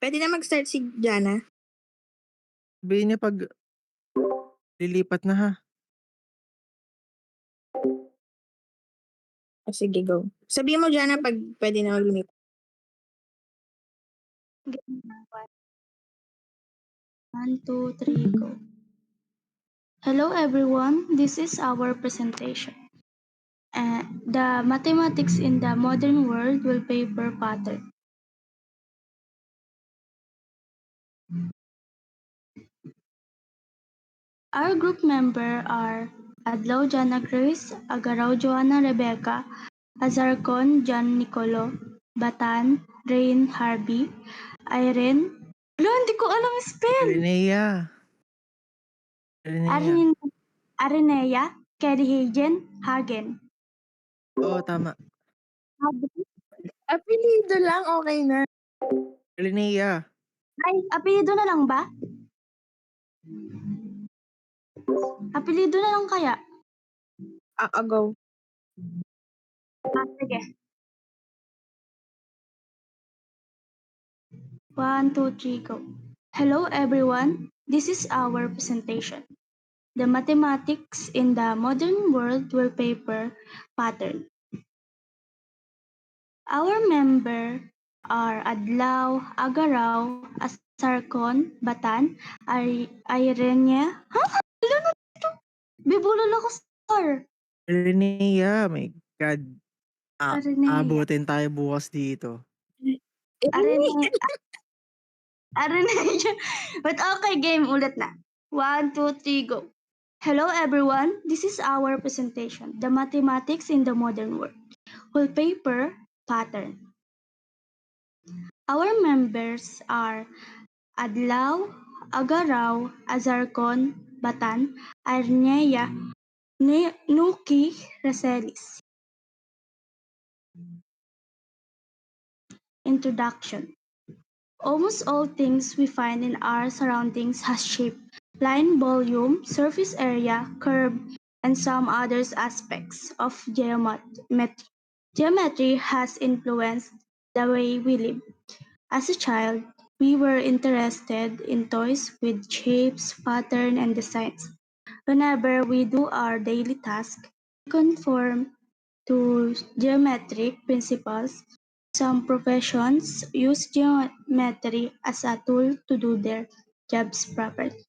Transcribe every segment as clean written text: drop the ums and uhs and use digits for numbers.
Pwede na mag-start si Jana? Sabihin niya 'pag lilipat na, ha. O sige, go. Sabihin mo, Jana, 'pag pwede na lumipat. Game na. 1, 2, 3, go. Hello everyone, this is our presentation. The Mathematics in the Modern World wallpaper pattern. Our group member are Adlaw Jana Grace, Agaraw Joanna Rebecca, Azarcon John Nicolo, Batan Rain Harvey, Irene. Wala, hindi ko alam spell. Linnea. Arinea, Kelly Hagen. Oo, tama. Apelido lang, okay na. Linnea. Ay, apelido na lang ba? Apelido na lang kaya? Go. Sige. 1, 2, 3, go. Hello everyone, this is our presentation. The Mathematics in the Modern World wallpaper pattern. Our member are Adlaw, Agaraw, Asarcon, Batan, Irene. Ano na ito? Bibulol ako, sir. Linnea, my God. Arinea. Aabutin tayo bukas dito. Arinea. But okay, game ulit na. 1, 2, 3, go. Hello everyone, this is our presentation, The Mathematics in the Modern World, wallpaper pattern. Our members are Adlaw, Agaraw, Azarcon, Batan, Arnea, Nuki, Racelis. Introduction. Almost all things we find in our surroundings has shape, line, volume, surface area, curve, and some other aspects of geometry. Geometry has influenced the way we live. As a child, we were interested in toys with shapes, patterns, and designs. Whenever we do our daily tasks, we conform to geometric principles. Some professions use geometry as a tool to do their jobs properly,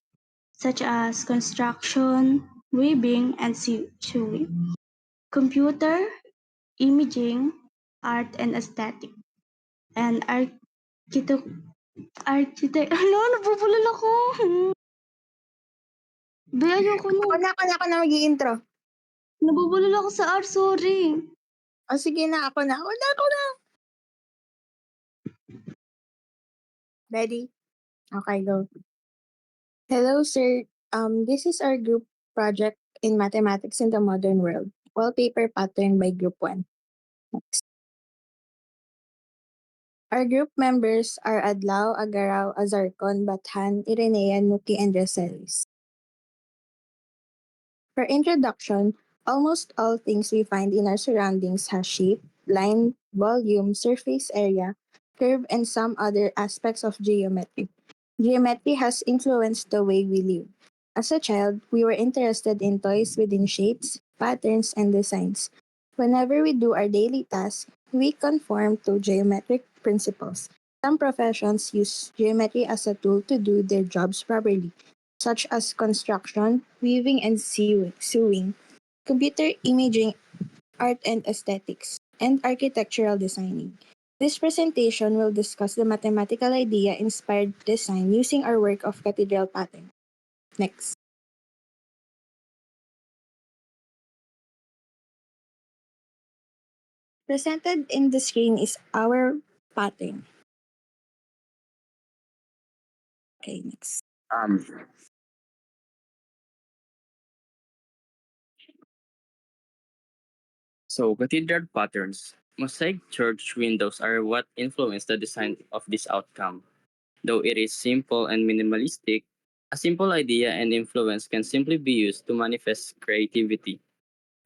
such as construction, weaving, and sewing, computer, imaging, art and aesthetic, and Ano, nabubulol ako. Be, ayoko Ako na. na mag-i-intro. Nabubulol ako sa art, sorry. O sige na, ako na. Ready? Okay, go. Hello, sir. This is our group project in Mathematics in the Modern World, wallpaper pattern by Group 1. Next. Our group members are Adlaw, Agaraw, Azarcon, Bathan, Irenea, Nuki, and Racelis. For introduction, almost all things we find in our surroundings has shape, line, volume, surface area, curve, and some other aspects of geometry. Geometry has influenced the way we live. As a child, we were interested in toys within shapes, patterns, and designs. Whenever we do our daily tasks, we conform to geometric principles. Some professions use geometry as a tool to do their jobs properly, such as construction, weaving and sewing, computer imaging, art and aesthetics, and architectural designing. This presentation will discuss the mathematical idea inspired design using our work of cathedral pattern. Next. Presented in the screen is our pattern. Okay, next. So, cathedral patterns. Mosaic church windows are what influence the design of this outcome. Though it is simple and minimalistic, a simple idea and influence can simply be used to manifest creativity.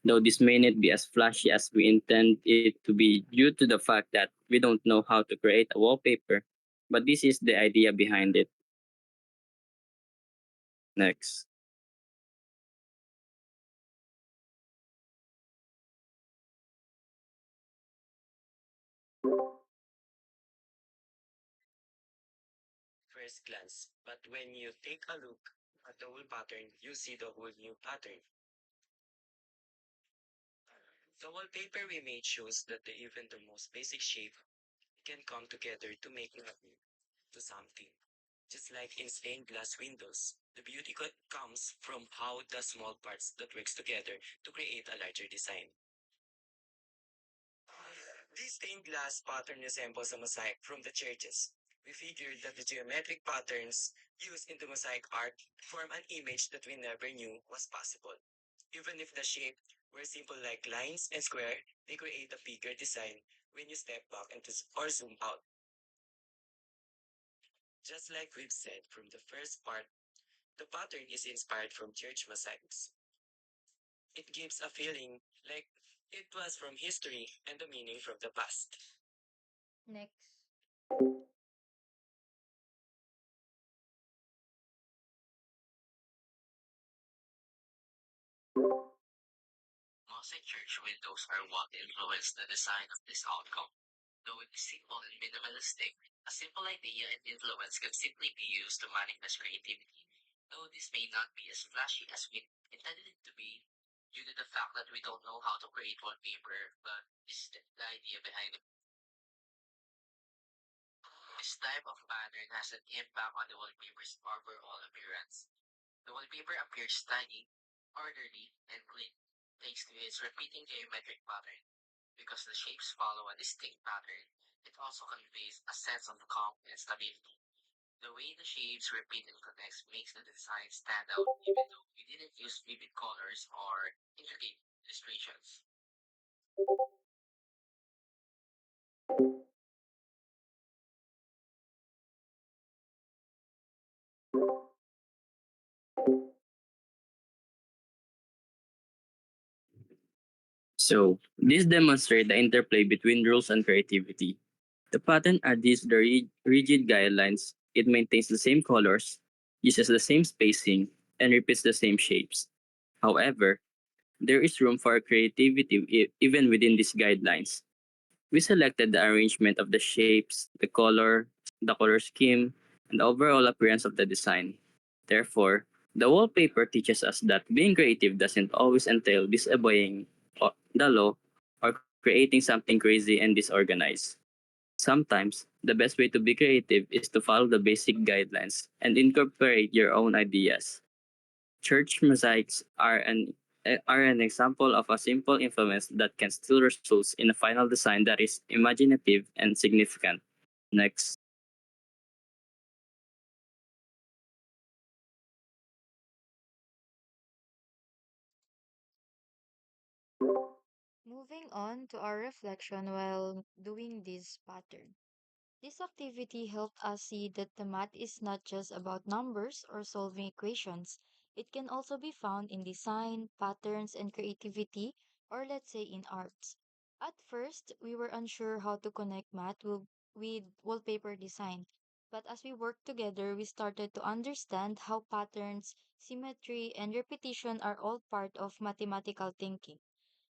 Though this may not be as flashy as we intend it to be due to the fact that we don't know how to create a wallpaper, but this is the idea behind it. Next. First glance, but when you take a look at the whole pattern, you see the whole new pattern. The wallpaper we made shows that even the most basic shape can come together to make nothing to something. Just like in stained glass windows, the beauty comes from how the small parts that works together to create a larger design. This stained glass pattern resembles a mosaic from the churches. We figured that the geometric patterns used in the mosaic art form an image that we never knew was possible. Even if the shape were simple like lines and square, they create a bigger design when you step back and or zoom out. Just like we've said from the first part, the pattern is inspired from church mosaics. It gives a feeling like it was from history and the meaning from the past. Next. Mosaic church windows are what influenced the design of this outcome. Though it is simple and minimalistic, a simple idea and influence can simply be used to manifest creativity. Though this may not be as flashy as we intended it to be, due to the fact that we don't know how to create wallpaper, but this is the idea behind it. This type of pattern has an impact on the wallpaper's overall appearance. The wallpaper appears tiny, orderly, and clean, thanks to its repeating geometric pattern. Because the shapes follow a distinct pattern, it also conveys a sense of calm and stability. The way the shapes repeat and connect makes the design stand out even though you didn't use vivid colors or intricate illustrations. So, this demonstrates the interplay between rules and creativity. The pattern adheres to the rigid guidelines, it maintains the same colors, uses the same spacing, and repeats the same shapes. However, there is room for creativity even within these guidelines. We selected the arrangement of the shapes, the color scheme, and the overall appearance of the design. Therefore, the wallpaper teaches us that being creative doesn't always entail disobeying the law or creating something crazy and disorganized. Sometimes, the best way to be creative is to follow the basic guidelines and incorporate your own ideas. Church mosaics are an example of a simple influence that can still result in a final design that is imaginative and significant. Next. Moving on to our reflection while doing this pattern. This activity helped us see that the math is not just about numbers or solving equations. It can also be found in design, patterns, and creativity, or let's say in arts. At first, we were unsure how to connect math with wallpaper design. But as we worked together, we started to understand how patterns, symmetry, and repetition are all part of mathematical thinking.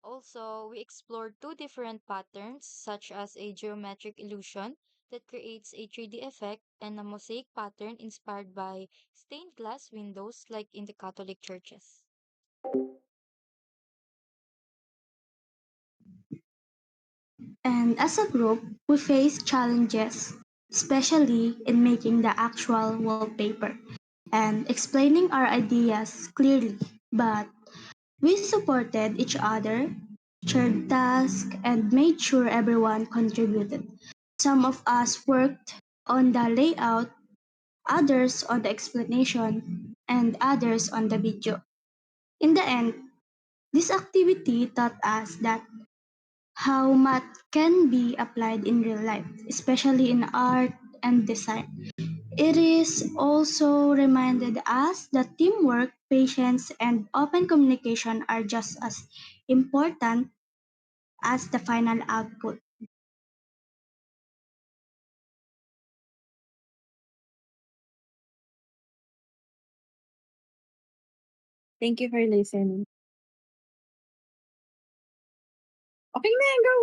Also, we explored two different patterns, such as a geometric illusion that creates a 3D effect and a mosaic pattern inspired by stained glass windows like in the Catholic churches. And as a group, we face challenges, especially in making the actual wallpaper and explaining our ideas clearly. But we supported each other, shared tasks, and made sure everyone contributed. Some of us worked on the layout, others on the explanation, and others on the video. In the end, this activity taught us that how math can be applied in real life, especially in art and design. It is also reminded us that teamwork, patience, and open communication are just as important as the final output. Thank you for listening. Okay na, go!